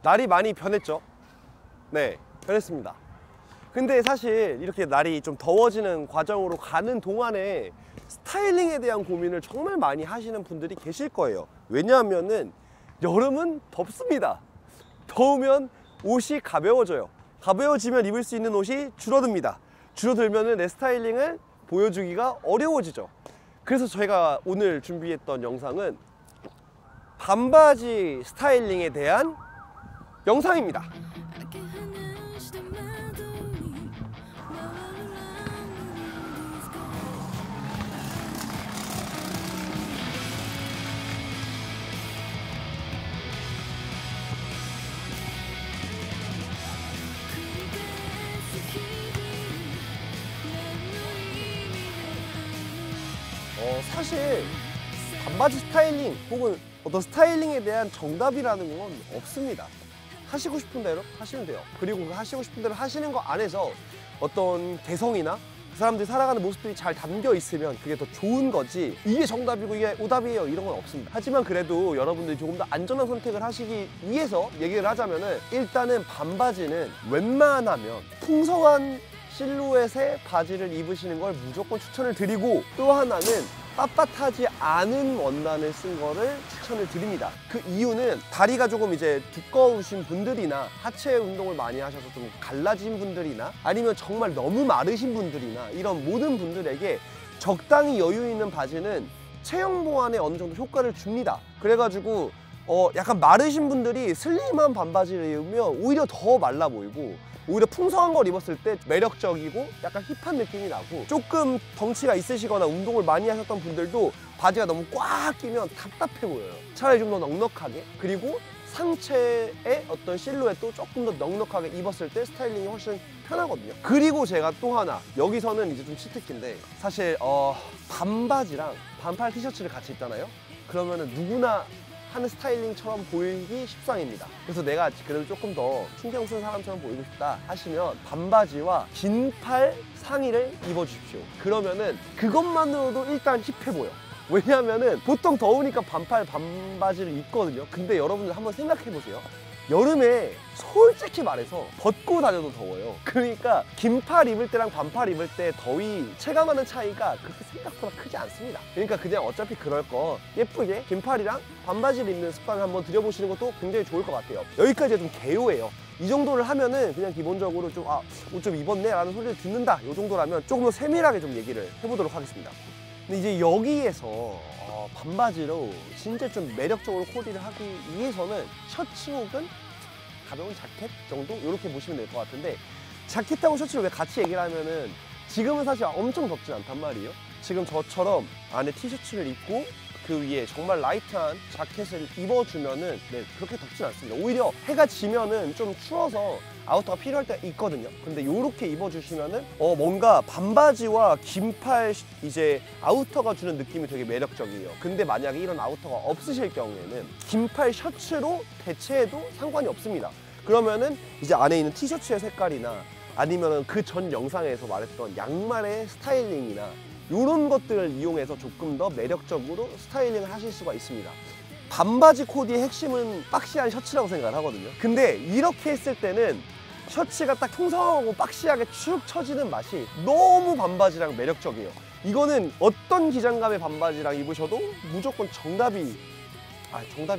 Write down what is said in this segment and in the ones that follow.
날이 많이 변했죠. 네, 변했습니다. 근데 사실 이렇게 날이 좀 더워지는 과정으로 가는 동안에 스타일링에 대한 고민을 정말 많이 하시는 분들이 계실 거예요. 왜냐하면은 여름은 덥습니다. 더우면 옷이 가벼워져요. 가벼워지면 입을 수 있는 옷이 줄어듭니다. 줄어들면은 내 스타일링을 보여주기가 어려워지죠. 그래서 저희가 오늘 준비했던 영상은 반바지 스타일링에 대한 영상입니다. 사실 반바지 스타일링 혹은 어떤 스타일링에 대한 정답이라는 건 없습니다. 하시고 싶은 대로 하시면 돼요. 그리고 그 하시고 싶은 대로 하시는 거 안에서 어떤 개성이나 그 사람들이 살아가는 모습들이 잘 담겨 있으면 그게 더 좋은 거지, 이게 정답이고 이게 오답이에요 이런 건 없습니다. 하지만 그래도 여러분들이 조금 더 안전한 선택을 하시기 위해서 얘기를 하자면은, 일단은 반바지는 웬만하면 풍성한 실루엣의 바지를 입으시는 걸 무조건 추천을 드리고, 또 하나는 빳빳하지 않은 원단을 쓴 거를 추천을 드립니다. 그 이유는 다리가 조금 이제 두꺼우신 분들이나 하체 운동을 많이 하셔서 좀 갈라진 분들이나 아니면 정말 너무 마르신 분들이나 이런 모든 분들에게 적당히 여유 있는 바지는 체형 보완에 어느 정도 효과를 줍니다. 그래가지고 약간 마르신 분들이 슬림한 반바지를 입으면 오히려 더 말라 보이고, 오히려 풍성한 걸 입었을 때 매력적이고 약간 힙한 느낌이 나고, 조금 덩치가 있으시거나 운동을 많이 하셨던 분들도 바지가 너무 꽉 끼면 답답해 보여요. 차라리 좀 더 넉넉하게, 그리고 상체의 어떤 실루엣도 조금 더 넉넉하게 입었을 때 스타일링이 훨씬 편하거든요. 그리고 제가 또 하나, 여기서는 이제 좀 치트키인데, 사실 반바지랑 반팔 티셔츠를 같이 입잖아요. 그러면은 누구나 하는 스타일링처럼 보이기 십상입니다. 그래서 내가 그래도 조금 더 신경 쓴 사람처럼 보이고 싶다 하시면 반바지와 긴팔 상의를 입어주십시오. 그러면은 그것만으로도 일단 힙해 보여. 왜냐하면은 보통 더우니까 반바지를 입거든요. 근데 여러분들 한번 생각해 보세요. 여름에 솔직히 말해서 벗고 다녀도 더워요. 그러니까 긴팔 입을 때랑 반팔 입을 때 더위 체감하는 차이가 그렇게 생각보다 크지 않습니다. 그러니까 그냥 어차피 그럴 거 예쁘게 긴팔이랑 반바지를 입는 습관을 한번 들여보시는 것도 굉장히 좋을 것 같아요. 여기까지가 좀 개요예요. 이 정도를 하면은 그냥 기본적으로 좀 옷 좀 입었네 라는 소리를 듣는다, 이 정도라면 조금 더 세밀하게 좀 얘기를 해보도록 하겠습니다. 근데 이제 여기에서 반바지로 진짜 좀 매력적으로 코디를 하기 위해서는 셔츠 혹은 가벼운 자켓 정도? 이렇게 보시면 될 것 같은데, 자켓하고 셔츠를 왜 같이 얘기를 하면은, 지금은 사실 엄청 덥진 않단 말이에요. 지금 저처럼 안에 티셔츠를 입고 그 위에 정말 라이트한 자켓을 입어주면은 그렇게 덥진 않습니다. 오히려 해가 지면은 좀 추워서 아우터가 필요할 때가 있거든요. 근데 요렇게 입어주시면은 뭔가 반바지와 긴팔 이제 아우터가 주는 느낌이 되게 매력적이에요. 근데 만약에 이런 아우터가 없으실 경우에는 긴팔 셔츠로 대체해도 상관이 없습니다. 그러면은 이제 안에 있는 티셔츠의 색깔이나 아니면은 그 전 영상에서 말했던 양말의 스타일링이나 이런 것들을 이용해서 조금 더 매력적으로 스타일링을 하실 수가 있습니다. 반바지 코디의 핵심은 박시한 셔츠라고 생각을 하거든요. 근데 이렇게 했을 때는 셔츠가 딱 풍성하고 박시하게 축 처지는 맛이 너무 반바지랑 매력적이에요. 이거는 어떤 기장감의 반바지랑 입으셔도 무조건 정답이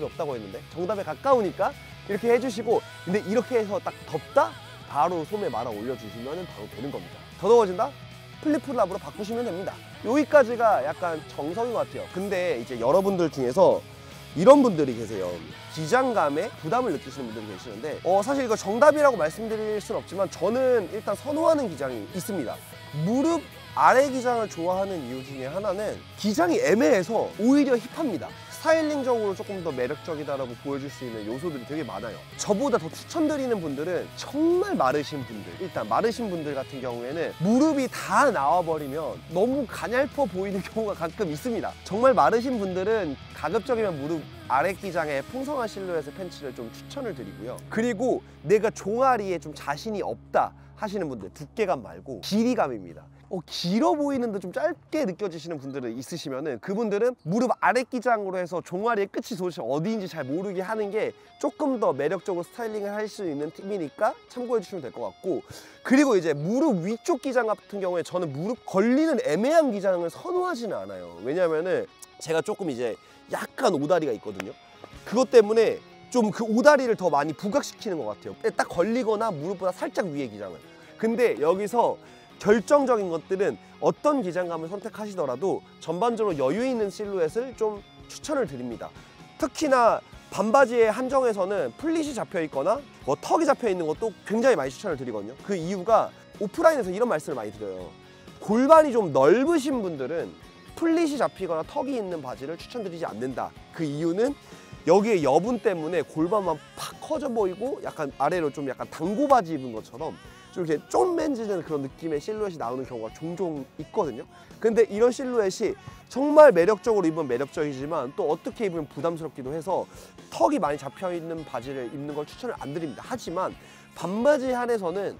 없다고 했는데 정답에 가까우니까 이렇게 해주시고, 근데 이렇게 해서 딱 덥다? 바로 소매 말아 올려주시면 바로 되는 겁니다. 더 더워진다? 플립플랍으로 바꾸시면 됩니다. 여기까지가 약간 정석인 것 같아요. 근데 이제 여러분들 중에서 이런 분들이 계세요. 기장감에 부담을 느끼시는 분들이 계시는데 사실 이거 정답이라고 말씀드릴 수는 없지만 저는 일단 선호하는 기장이 있습니다. 무릎 아래 기장을 좋아하는 이유 중에 하나는 기장이 애매해서 오히려 힙합니다. 스타일링적으로 조금 더 매력적이다라고 보여줄 수 있는 요소들이 되게 많아요. 저보다 더 추천드리는 분들은 정말 마르신 분들, 일단 마르신 분들 같은 경우에는 무릎이 다 나와버리면 너무 가냘퍼 보이는 경우가 가끔 있습니다. 정말 마르신 분들은 가급적이면 무릎 아래 기장의 풍성한 실루엣의 팬츠를 좀 추천을 드리고요. 그리고 내가 종아리에 좀 자신이 없다 하시는 분들, 두께감 말고 길이감입니다. 길어 보이는데 좀 짧게 느껴지시는 분들은 있으시면은 그분들은 무릎 아래 기장으로 해서 종아리의 끝이 도대체 어디인지 잘 모르게 하는 게 조금 더 매력적으로 스타일링을 할 수 있는 팁이니까 참고해 주시면 될 것 같고, 그리고 이제 무릎 위쪽 기장 같은 경우에 저는 무릎 걸리는 애매한 기장을 선호하지는 않아요. 왜냐면은 제가 조금 이제 약간 오다리가 있거든요. 그것 때문에 좀 그 오다리를 더 많이 부각시키는 것 같아요. 딱 걸리거나 무릎보다 살짝 위의 기장을. 근데 여기서 결정적인 것들은 어떤 기장감을 선택하시더라도 전반적으로 여유 있는 실루엣을 좀 추천을 드립니다. 특히나 반바지의 한정에서는 플릿이 잡혀 있거나 턱이 잡혀 있는 것도 굉장히 많이 추천을 드리거든요. 그 이유가 오프라인에서 이런 말씀을 많이 드려요. 골반이 좀 넓으신 분들은 플릿이 잡히거나 턱이 있는 바지를 추천드리지 않는다. 그 이유는 여기에 여분 때문에 골반만 팍 커져 보이고 약간 아래로 좀 약간 당고 바지 입은 것처럼 좀 이렇게 쫌맨지는 그런 느낌의 실루엣이 나오는 경우가 종종 있거든요. 근데 이런 실루엣이 정말 매력적으로 입으면 매력적이지만 또 어떻게 입으면 부담스럽기도 해서 턱이 많이 잡혀있는 바지를 입는 걸 추천을 안 드립니다. 하지만 반바지 한에서는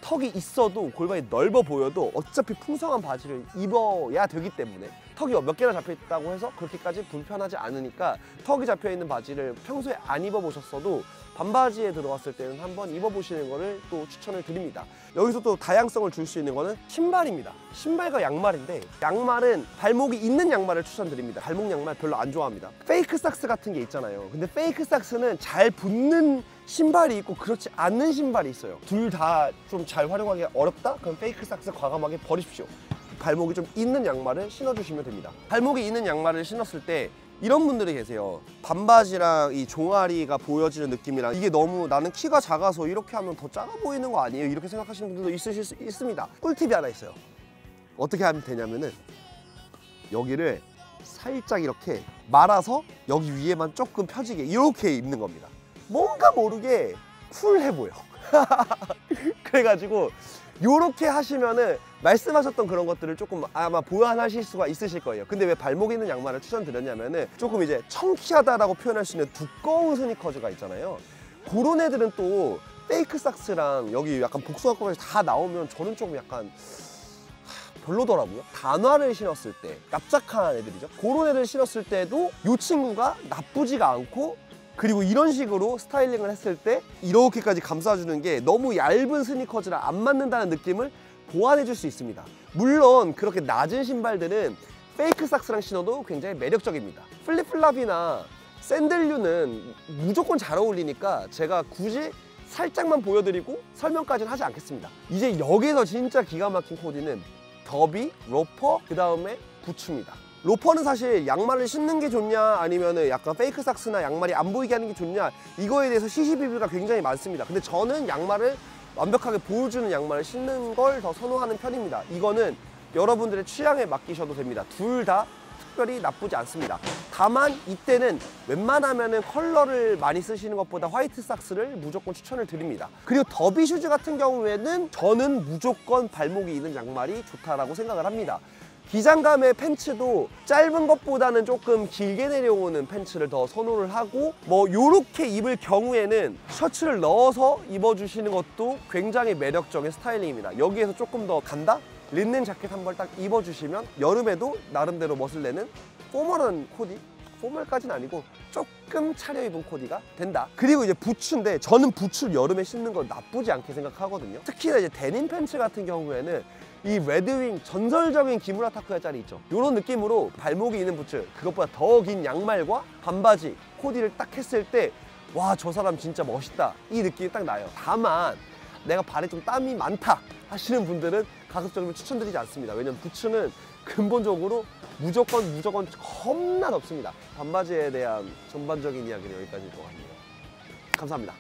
턱이 있어도 골반이 넓어 보여도 어차피 풍성한 바지를 입어야 되기 때문에 턱이 몇 개나 잡혀있다고 해서 그렇게까지 불편하지 않으니까 턱이 잡혀있는 바지를 평소에 안 입어보셨어도 반바지에 들어갔을 때는 한번 입어보시는 거를 또 추천을 드립니다. 여기서 또 다양성을 줄 수 있는 거는 신발입니다. 신발과 양말인데 양말은 발목이 있는 양말을 추천드립니다. 발목 양말 별로 안 좋아합니다. 페이크 삭스 같은 게 있잖아요. 근데 페이크 삭스는 잘 붙는 신발이 있고 그렇지 않는 신발이 있어요. 둘 다 좀 잘 활용하기 어렵다? 그럼 페이크 삭스 과감하게 버리십시오. 발목이 좀 있는 양말을 신어주시면 됩니다. 발목이 있는 양말을 신었을 때 이런 분들이 계세요. 반바지랑 이 종아리가 보여지는 느낌이랑 이게 너무 나는 키가 작아서 이렇게 하면 더 작아 보이는 거 아니에요? 이렇게 생각하시는 분들도 있으실 수 있습니다. 꿀팁이 하나 있어요. 어떻게 하면 되냐면은 여기를 살짝 이렇게 말아서 여기 위에만 조금 펴지게 이렇게 입는 겁니다. 뭔가 모르게 쿨해 보여. 그래가지고 요렇게 하시면은 말씀하셨던 그런 것들을 조금 아마 보완하실 수가 있으실 거예요. 근데 왜 발목에 있는 양말을 추천드렸냐면은 조금 이제 청키하다라고 표현할 수 있는 두꺼운 스니커즈가 있잖아요. 그런 애들은 또 페이크 삭스랑 여기 약간 복숭아까지 다 나오면 저는 조금 약간 별로더라고요. 단화를 신었을 때 납작한 애들이죠. 그런 애들 신었을 때도 이 친구가 나쁘지가 않고, 그리고 이런 식으로 스타일링을 했을 때 이렇게까지 감싸주는 게 너무 얇은 스니커즈랑 안 맞는다는 느낌을 보완해 줄 수 있습니다. 물론 그렇게 낮은 신발들은 페이크 삭스랑 신어도 굉장히 매력적입니다. 플립플랍이나 샌들류는 무조건 잘 어울리니까 제가 굳이 살짝만 보여드리고 설명까지는 하지 않겠습니다. 이제 여기서 진짜 기가 막힌 코디는 더비, 로퍼, 그 다음에 부츠입니다. 로퍼는 사실 양말을 신는 게 좋냐 아니면 약간 페이크 삭스나 양말이 안 보이게 하는 게 좋냐, 이거에 대해서 시시비비가 굉장히 많습니다. 근데 저는 양말을 완벽하게 보여주는 양말을 신는 걸 더 선호하는 편입니다. 이거는 여러분들의 취향에 맡기셔도 됩니다. 둘 다 특별히 나쁘지 않습니다. 다만 이때는 웬만하면 컬러를 많이 쓰시는 것보다 화이트 삭스를 무조건 추천을 드립니다. 그리고 더비 슈즈 같은 경우에는 저는 무조건 발목이 있는 양말이 좋다라고 생각을 합니다. 기장감의 팬츠도 짧은 것보다는 조금 길게 내려오는 팬츠를 더 선호를 하고, 뭐 요렇게 입을 경우에는 셔츠를 넣어서 입어주시는 것도 굉장히 매력적인 스타일링입니다. 여기에서 조금 더 간다? 린넨 자켓 한 벌 딱 입어주시면 여름에도 나름대로 멋을 내는 포멀한 코디? 포멀까지는 아니고 조금 차려입은 코디가 된다. 그리고 이제 부츠인데 저는 부츠를 여름에 신는 건 나쁘지 않게 생각하거든요. 특히나 이제 데님 팬츠 같은 경우에는 이 레드윙 전설적인 기무라 타쿠야 짤이 있죠. 이런 느낌으로 발목이 있는 부츠, 그것보다 더 긴 양말과 반바지, 코디를 딱 했을 때 와, 저 사람 진짜 멋있다, 이 느낌이 딱 나요. 다만 내가 발에 좀 땀이 많다 하시는 분들은 가급적이면 추천드리지 않습니다. 왜냐면 부츠는 근본적으로 무조건 겁나 덥습니다. 반바지에 대한 전반적인 이야기는 여기까지일 것 같네요. 감사합니다.